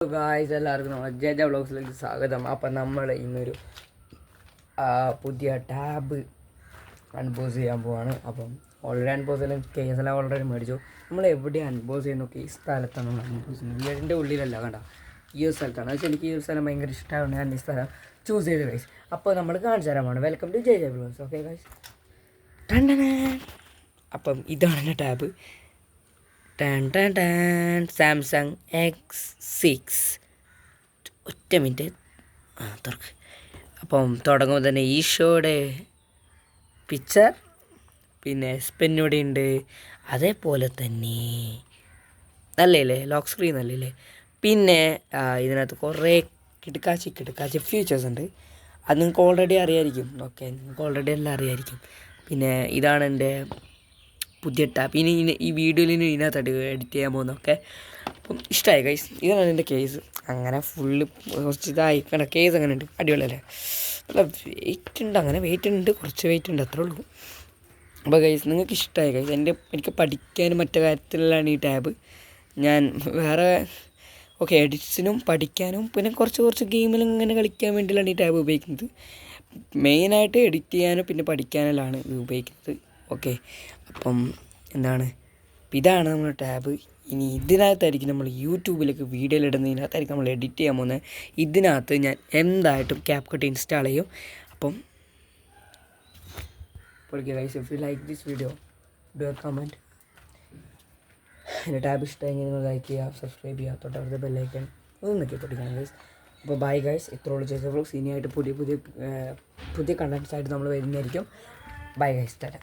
Guys എല്ലാവർക്കും നമ്മൾ ജെജ വ്ളോഗ്സിലേക്ക് സ്വാഗതം. അപ്പം നമ്മൾ ഇന്നൊരു പുതിയ ടാബ് അൺബോസ് ചെയ്യാൻ പോവാണ്. അപ്പം ഓൾറെഡി അൺബോസ് ചെയ്യാൻ കേസെല്ലാം ഓൾറെഡി മേടിച്ചു. നമ്മൾ എവിടെയാണ് അൺബോസ് ചെയ്യുന്നൊക്കെ ഈ സ്ഥലത്താണ് നമ്മൾ അൺബോസ് ചെയ്യുന്നത്. വീടിൻ്റെ ഉള്ളിലല്ല, കണ്ട ഈ ഒരു സ്ഥലത്താണ്. പക്ഷേ എനിക്ക് ഈ ഒരു സ്ഥലം ഭയങ്കര ഇഷ്ടമാണ്. ഞാൻ ഈ സ്ഥലം ചൂസ് ചെയ്ത് ഗൈസ്. അപ്പോൾ നമ്മൾ കാണിച്ചു തരാമാണ്. വെൽക്കം ടു ജെജ വ്ളോഗ്സ്. ഓക്കെ ഗൈസ്, അപ്പം ഇതാണ് എൻ്റെ ടാബ്. Samsung X6. ഒറ്റ മിനിറ്റ് തുറക്ക്. അപ്പം തുടങ്ങുമ്പോൾ തന്നെ ഈശോയുടെ പിക്ചർ, പിന്നെ പെന്നൂടെ ഉണ്ട്. അതേപോലെ തന്നെ നല്ലേ ലോക്ക് സ്ക്രീൻ നല്ലേ. പിന്നെ ഇതിനകത്ത് കുറേ കിടക്കാച്ചി ഫീച്ചേഴ്സ് ഉണ്ട്. അത് നിങ്ങൾക്ക് ഓൾറെഡി അറിയാമായിരിക്കും. ഓക്കെ, നിങ്ങൾക്ക് ഓൾറെഡി എല്ലാം അറിയാമായിരിക്കും. പിന്നെ ഇതാണ് എൻ്റെ പുതിയ ടാപ്പ്. ഇനി ഈ വീഡിയോയിൽ ഇതിനകത്ത് എഡിറ്റ് ചെയ്യാൻ പോകുന്നതൊക്കെ അപ്പം ഇഷ്ടമായി ഗൈസ്. ഇതാണ് എൻ്റെ കേസ്. അങ്ങനെ ഫുള്ള് കുറച്ച് ഇതായി കണ്ട കേസ് അങ്ങനെ ഉണ്ട്. അടിപൊളിയല്ലേ? നല്ല വെയിറ്റ് ഉണ്ട്, അങ്ങനെ വെയിറ്റ് ഉണ്ട്, കുറച്ച് വെയിറ്റ് ഉണ്ട്, അത്രേ ഉള്ളൂ. അപ്പോൾ ഗൈസ് നിങ്ങൾക്ക് ഇഷ്ടമായി ഗൈസ്. എനിക്ക് പഠിക്കാനും മറ്റു കാര്യത്തിലാണ് ഈ ടാബ്. ഞാൻ വേറെ എഡിറ്റ്സിനും പഠിക്കാനും പിന്നെ കുറച്ച് ഗെയിമിലും ഇങ്ങനെ കളിക്കാൻ വേണ്ടിയിലാണ് ഈ ടാബ് ഉപയോഗിക്കുന്നത്. മെയിനായിട്ട് എഡിറ്റ് ചെയ്യാനും പിന്നെ പഠിക്കാനെല്ലാം ഇത് ഉപയോഗിക്കുന്നത്. ഓക്കെ, അപ്പം ഇതാണ് നമ്മുടെ ടാബ്. ഇനി ഇതിനകത്തായിരിക്കും നമ്മൾ യൂട്യൂബിലേക്ക് വീഡിയോ ഇടുന്നതിനകത്തായിരിക്കും നമ്മൾ എഡിറ്റ് ചെയ്യാൻ പോകുന്നത്. ഇതിനകത്ത് ഞാൻ എന്തായിട്ടും CapCut ഇൻസ്റ്റാൾ ചെയ്യും. അപ്പം guys, if you like this video do A comment. എൻ്റെ ടാബ് ഇഷ്ടമെങ്കിൽ നിങ്ങൾ ലൈക്ക് ചെയ്യുക, സബ്സ്ക്രൈബ് ചെയ്യുക, തൊട്ടടുത്ത ബെല്ലൈക്കൺ ഒന്നൊക്കെ പൊട്ടിക്കണം ഗൈസ്. അപ്പോൾ ബൈ ഗൈസ്, ഇത്രയുള്ള ചെയ്ത വ്ളോഗ്സ് ഇനിയായിട്ട് പുതിയ കണ്ടൻറ്റ്സ് ആയിട്ട് നമ്മൾ വരുന്നതായിരിക്കും. Bye guys, Tata.